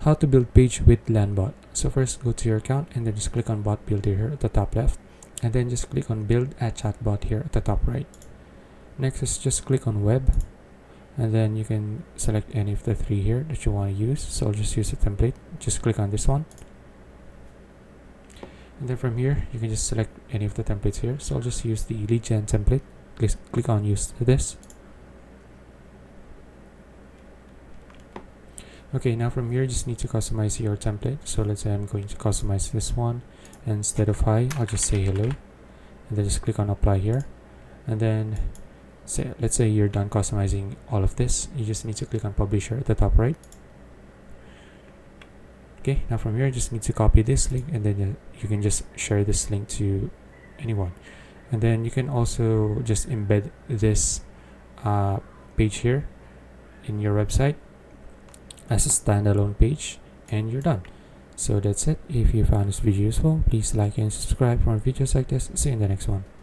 how to build page with Landbot. So first go to your account and then just click on bot builder here at the top left, and then just click on build a chatbot here at the top right. Next is just click on web, and then you can select any of the three here that you want to use. So I'll just use a template. Just click on this one, and then from here you can just select any of the templates here. So I'll just use the lead gen template. Click on use this. Okay, now from here you just need to customize your template. So let's say I'm going to customize this one, and instead of hi, I'll just say hello, and then just click on apply here. And then let's say you're done customizing all of this, you just need to click on publish here at the top right. Okay, now from here you just need to copy this link, and then you can just share this link to anyone. And then you can also just embed this page here in your website as a standalone page, and you're done. So that's it. If you found this video useful, please like and subscribe for more videos like this. See you in the next one.